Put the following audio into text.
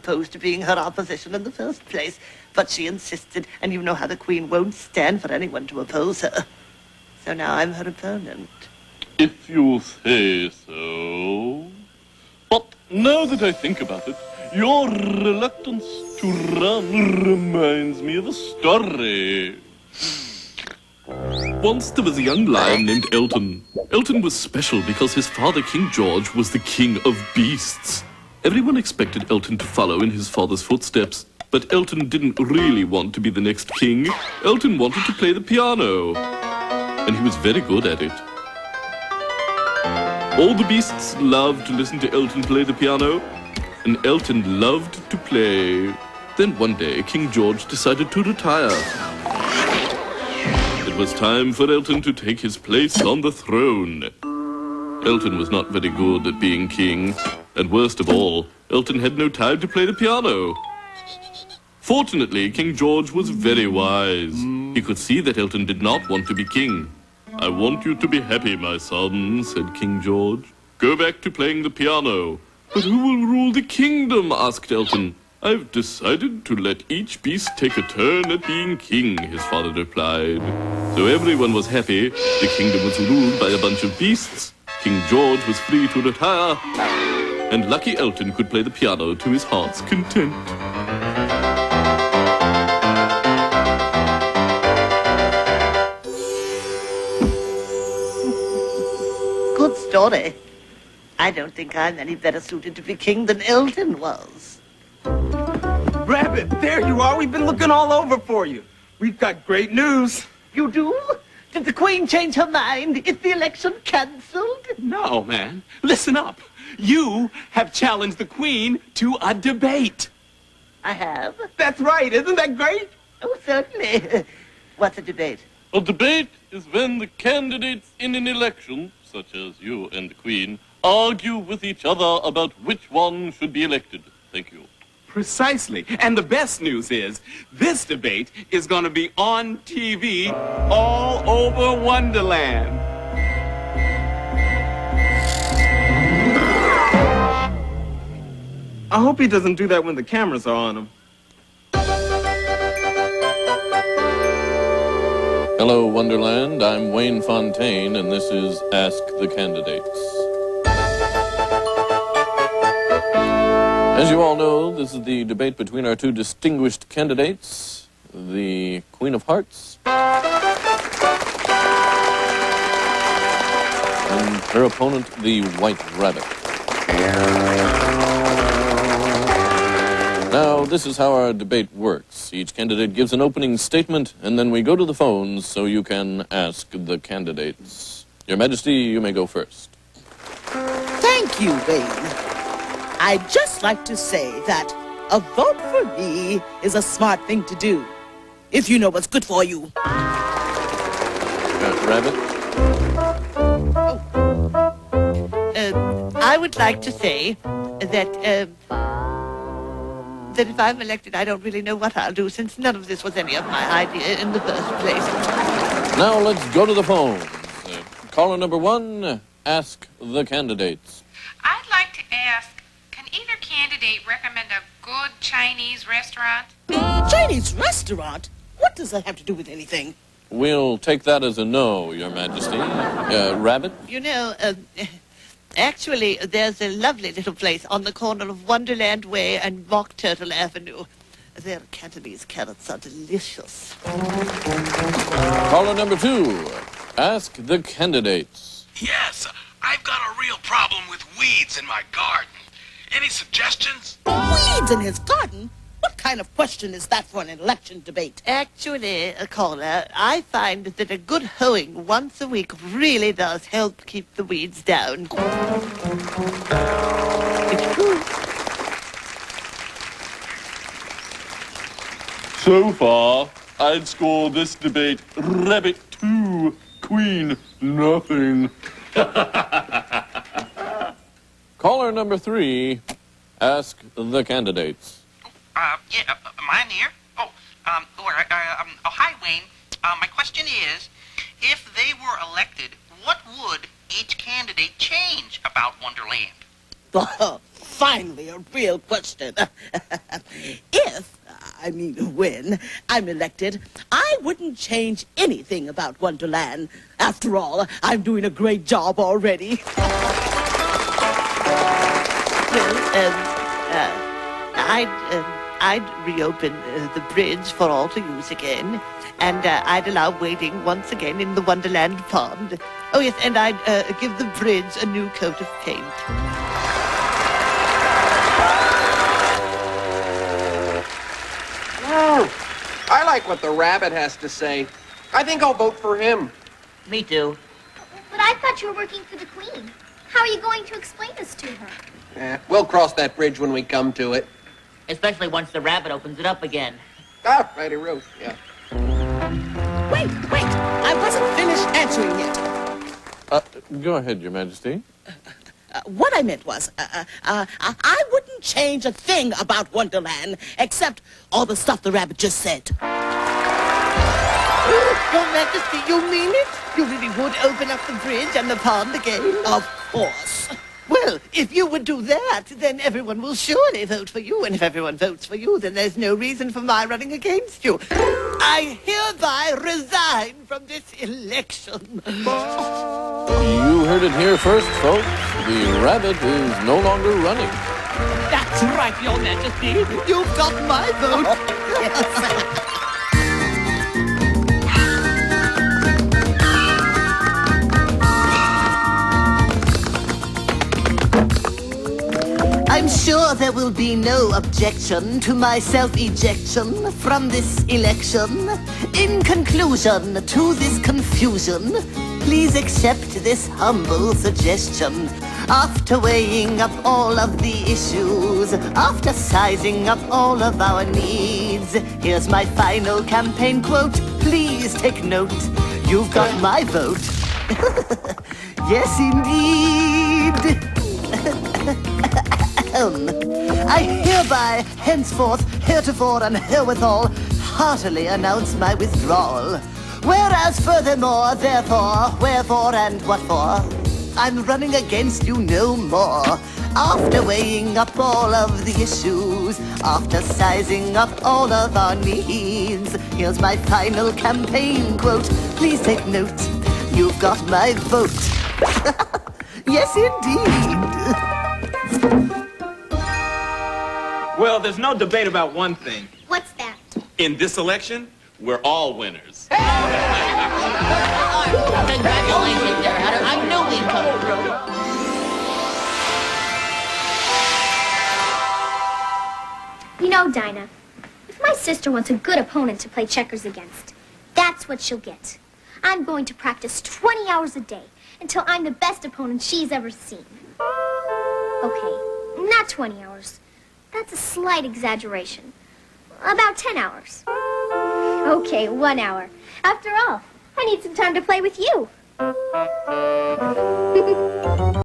opposed to being her opposition in the first place. But she insisted, and you know how the Queen won't stand for anyone to oppose her. So now I'm her opponent. If you say so. But now that I think about it, your reluctance to run reminds me of a story. Once there was a young lion named Elton. Elton was special because his father, King George, was the king of beasts. Everyone expected Elton to follow in his father's footsteps, but Elton didn't really want to be the next king. Elton wanted to play the piano, and he was very good at it. All the beasts loved to listen to Elton play the piano, and Elton loved to play. Then one day, King George decided to retire. It was time for Elton to take his place on the throne. Elton was not very good at being king, and worst of all, Elton had no time to play the piano. Fortunately, King George was very wise. He could see that Elton did not want to be king. "I want you to be happy, my son," said King George. "Go back to playing the piano." "But who will rule the kingdom?" asked Elton. "I've decided to let each beast take a turn at being king," his father replied. So everyone was happy. The kingdom was ruled by a bunch of beasts. King George was free to retire. And lucky Elton could play the piano to his heart's content. Good story. I don't think I'm any better suited to be king than Elton was. Rabbit, there you are. We've been looking all over for you. We've got great news. You do? Did the Queen change her mind? Is the election cancelled? No, man. Listen up. You have challenged the Queen to a debate. I have? That's right. Isn't that great? Oh, certainly. What's a debate? A debate is when the candidates in an election, such as you and the Queen, argue with each other about which one should be elected. Thank you. Precisely. And the best news is, this debate is going to be on TV all over Wonderland. I hope he doesn't do that when the cameras are on him. Hello, Wonderland. I'm Wayne Fontaine, and this is Ask the Candidates. As you all know, this is the debate between our two distinguished candidates, the Queen of Hearts and her opponent, the White Rabbit. Now, this is how our debate works. Each candidate gives an opening statement, and then we go to the phones so you can ask the candidates. Your Majesty, you may go first. Thank you, Wayne. I'd just like to say that a vote for me is a smart thing to do, if you know what's good for you. Rabbit? I would like to say that if I'm elected, I don't really know what I'll do, since none of this was any of my idea in the first place. Now let's go to the phones. Caller number one, ask the candidates. I'd like to ask, can either candidate recommend a good Chinese restaurant? Chinese restaurant? What does that have to do with anything? We'll take that as a no, Your Majesty. Rabbit? You know, actually, there's a lovely little place on the corner of Wonderland Way and Mock Turtle Avenue. Their Cantonese carrots are delicious. Caller number two, ask the candidates. Yes, I've got a real problem with weeds in my garden. Any suggestions? Weeds in his garden? What kind of question is that for an election debate? Actually, caller, I find that a good hoeing once a week really does help keep the weeds down. It's true. So far, I'd score this debate Rabbit 2, Queen nothing. Caller number three, ask the candidates. Mine here? Hi, Wayne. My question is, if they were elected, what would each candidate change about Wonderland? Finally, a real question. when I'm elected, I wouldn't change anything about Wonderland. After all, I'm doing a great job already. Well, I'd reopen the bridge for all to use again, and I'd allow wading once again in the Wonderland pond. Oh, yes, and I'd give the bridge a new coat of paint. I like what the rabbit has to say. I think I'll vote for him. Me too. But I thought you were working for the Queen. How are you going to explain this to her? We'll cross that bridge when we come to it. Especially once the rabbit opens it up again. Ah, righty, Ruth. Yeah. Wait, I wasn't finished answering yet. Go ahead, Your Majesty. What I meant was, I wouldn't change a thing about Wonderland, except all the stuff the rabbit just said. Your Majesty, you mean it? You really would open up the bridge and the pond again? Of course. Well, if you would do that, then everyone will surely vote for you. And if everyone votes for you, then there's no reason for my running against you. I hereby resign from this election. You heard it here first, folks. The rabbit is no longer running. That's right, Your Majesty. You've got my vote. I'm sure there will be no objection to my self-ejection from this election. In conclusion to this confusion, please accept this humble suggestion. After weighing up all of the issues, after sizing up all of our needs, here's my final campaign quote. Please take note. You've got my vote. Yes, indeed. I hereby, henceforth, heretofore, and herewithal, heartily announce my withdrawal. Whereas furthermore, therefore, wherefore, and what for, I'm running against you no more. After weighing up all of the issues, after sizing up all of our needs, here's my final campaign quote. Please take note. You've got my vote. Yes, indeed. Well, there's no debate about one thing. What's that? In this election, we're all winners. Congratulations, Sir Hatter. I knew we'd come through. You know, Dinah, if my sister wants a good opponent to play checkers against, that's what she'll get. I'm going to practice 20 hours a day until I'm the best opponent she's ever seen. Okay, not 20 hours. That's a slight exaggeration. About 10 hours. Okay, 1 hour. After all, I need some time to play with you.